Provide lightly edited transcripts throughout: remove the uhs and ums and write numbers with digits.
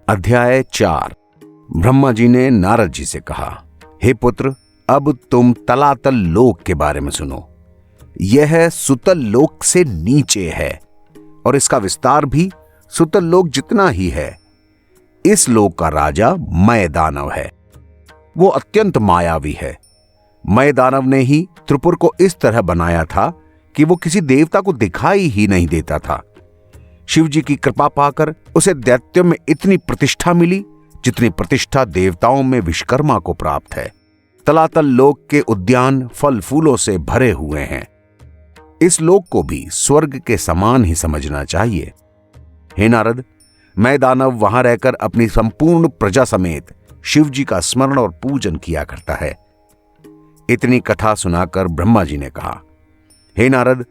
अध्याय 4। ब्रह्मा जी ने नारद जी से कहा, हे पुत्र, अब तुम तलातल लोक के बारे में सुनो। यह सुतल लोक से नीचे है और इसका विस्तार भी सुतल लोक जितना ही है। इस लोक का राजा मय दानव है। वो अत्यंत मायावी है। मय दानव ने ही त्रिपुर को इस तरह बनाया था कि वो किसी देवता को दिखाई ही नहीं देता था। शिव जी की कृपा पाकर उसे दैत्यों में इतनी प्रतिष्ठा मिली जितनी प्रतिष्ठा देवताओं में विश्वकर्मा को प्राप्त है। तलातल लोक के उद्यान फल फूलों से भरे हुए हैं। इस लोक को भी स्वर्ग के समान ही समझना चाहिए। हे नारद, मैं दानव वहां रहकर अपनी संपूर्ण प्रजा समेत शिव जी का स्मरण और पूजन किया करता है। इतनी कथा सुनाकर ब्रह्मा जी ने कहा, हे नारद,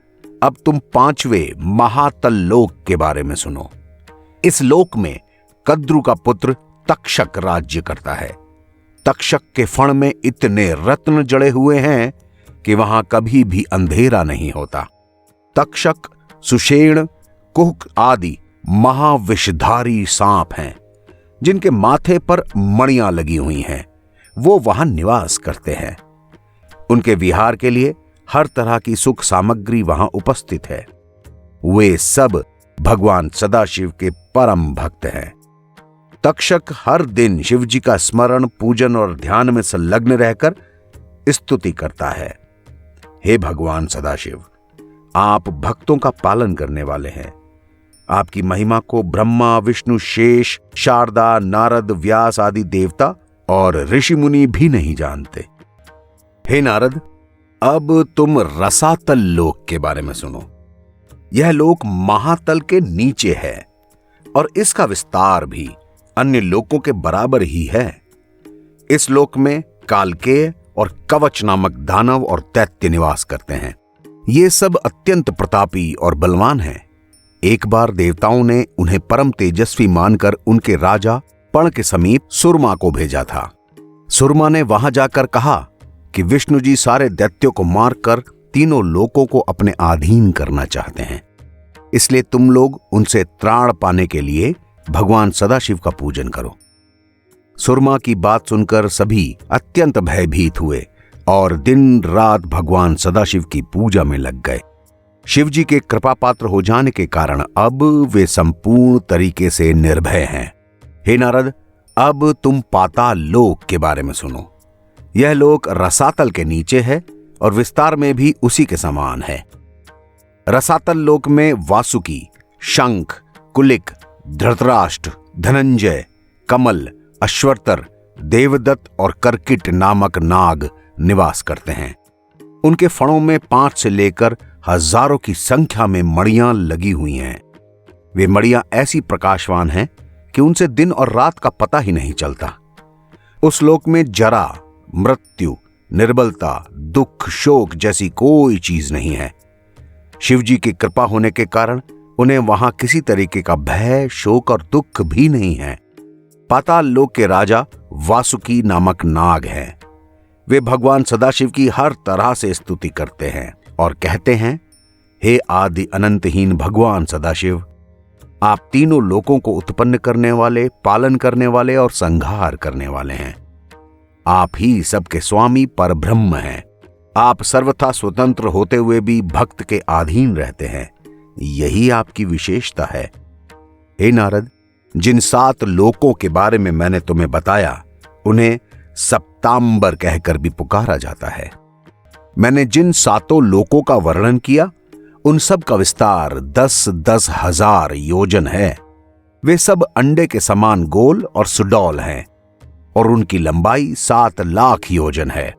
अब तुम 5वें महातल लोक के बारे में सुनो। इस लोक में कद्रु का पुत्र तक्षक राज्य करता है। तक्षक के फण में इतने रत्न जड़े हुए हैं कि वहां कभी भी अंधेरा नहीं होता। तक्षक सुषेण, कुहक आदि महाविषधारी सांप हैं जिनके माथे पर मणियां लगी हुई हैं। वो वहां निवास करते हैं। उनके विहार के लिए हर तरह की सुख सामग्री वहां उपस्थित है। वे सब भगवान सदाशिव के परम भक्त हैं। तक्षक हर दिन शिव जी का स्मरण, पूजन और ध्यान में संलग्न रहकर स्तुति करता है। हे भगवान सदाशिव, आप भक्तों का पालन करने वाले हैं। आपकी महिमा को ब्रह्मा, विष्णु, शेष, शारदा, नारद, व्यास आदि देवता और ऋषि मुनि भी नहीं जानते। हे नारद, अब तुम रसातल लोक के बारे में सुनो। यह लोक महातल के नीचे है और इसका विस्तार भी अन्य लोकों के बराबर ही है। इस लोक में कालकेय और कवच नामक दानव और दैत्य निवास करते हैं। ये सब अत्यंत प्रतापी और बलवान हैं। एक बार देवताओं ने उन्हें परम तेजस्वी मानकर उनके राजा पण के समीप सुरमा को भेजा था। सुरमा ने वहां जाकर कहा कि विष्णु जी सारे दैत्यों को मारकर तीनों लोकों को अपने अधीन करना चाहते हैं। इसलिए तुम लोग उनसे त्राण पाने के लिए भगवान सदाशिव का पूजन करो। सुरमा की बात सुनकर सभी अत्यंत भयभीत हुए और दिन रात भगवान सदाशिव की पूजा में लग गए। शिव जी के कृपा पात्र हो जाने के कारण अब वे संपूर्ण तरीके से निर्भय हैं। हे नारद, अब तुम पाताल लोक के बारे में सुनो। यह लोक रसातल के नीचे है और विस्तार में भी उसी के समान है। रसातल लोक में वासुकी, शंख, कुलिक, धृतराष्ट्र, धनंजय, कमल, अश्वत्थर, देवदत्त और कर्किट नामक नाग निवास करते हैं। उनके फणों में 5 से लेकर हजारों की संख्या में मणियां लगी हुई हैं। वे मणियां ऐसी प्रकाशवान हैं कि उनसे दिन और रात का पता ही नहीं चलता। उस लोक में जरा, मृत्यु, निर्बलता, दुख, शोक जैसी कोई चीज नहीं है। शिव जी की कृपा होने के कारण उन्हें वहां किसी तरीके का भय, शोक और दुख भी नहीं है। पाताल लोक के राजा वासुकी नामक नाग हैं। वे भगवान सदाशिव की हर तरह से स्तुति करते हैं और कहते हैं, हे आदि अनंतहीन भगवान सदाशिव, आप तीनों लोकों को उत्पन्न करने वाले, पालन करने वाले और संहार करने वाले हैं। आप ही सबके स्वामी पर ब्रह्म हैं। आप सर्वथा स्वतंत्र होते हुए भी भक्त के अधीन रहते हैं। यही आपकी विशेषता है। हे नारद, जिन 7 लोकों के बारे में मैंने तुम्हें बताया, उन्हें सप्तांबर कहकर भी पुकारा जाता है। मैंने जिन 7 लोकों का वर्णन किया, उन सब का विस्तार 10-10 हजार योजन है। वे सब अंडे के समान गोल और सुडौल हैं और उनकी लंबाई 7 लाख योजन है।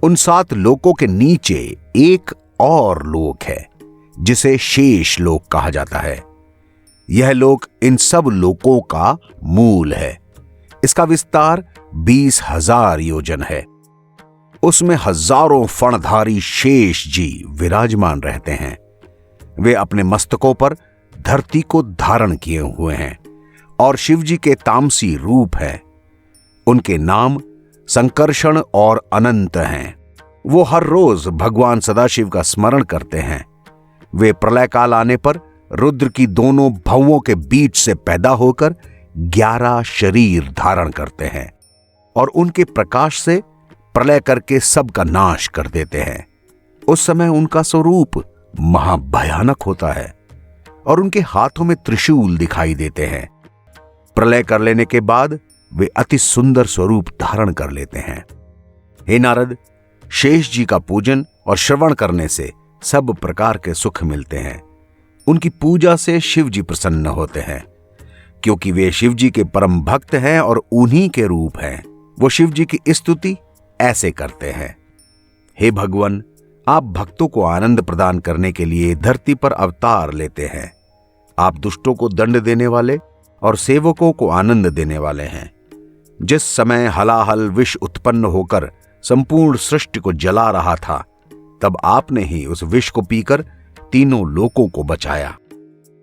उन 7 लोकों के नीचे एक और लोक है जिसे शेष लोक कहा जाता है। यह लोक इन सब लोकों का मूल है। इसका विस्तार 20,000 योजन है। उसमें हजारों फणधारी शेष जी विराजमान रहते हैं। वे अपने मस्तकों पर धरती को धारण किए हुए हैं और शिव जी के तामसी रूप है। उनके नाम संकर्षण और अनंत हैं। वो हर रोज भगवान सदाशिव का स्मरण करते हैं। वे प्रलय काल आने पर रुद्र की दोनों भौवों के बीच से पैदा होकर 11 शरीर धारण करते हैं और उनके प्रकाश से प्रलय करके सबका नाश कर देते हैं। उस समय उनका स्वरूप महाभयानक होता है और उनके हाथों में त्रिशूल दिखाई देते हैं। प्रलय कर लेने के बाद वे अति सुंदर स्वरूप धारण कर लेते हैं। हे नारद, शेष जी का पूजन और श्रवण करने से सब प्रकार के सुख मिलते हैं। उनकी पूजा से शिव जी प्रसन्न होते हैं, क्योंकि वे शिव जी के परम भक्त हैं और उन्हीं के रूप हैं। वो शिव जी की स्तुति ऐसे करते हैं। हे भगवान, आप भक्तों को आनंद प्रदान करने के लिए धरती पर अवतार लेते हैं। आप दुष्टों को दंड देने वाले और सेवकों को आनंद देने वाले हैं। जिस समय हलाहल विष उत्पन्न होकर संपूर्ण सृष्टि को जला रहा था, तब आपने ही उस विष को पीकर तीनों लोकों को बचाया।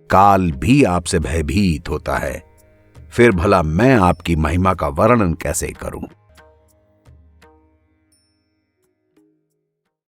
काल भी आपसे भयभीत होता है, फिर भला मैं आपकी महिमा का वर्णन कैसे करूं।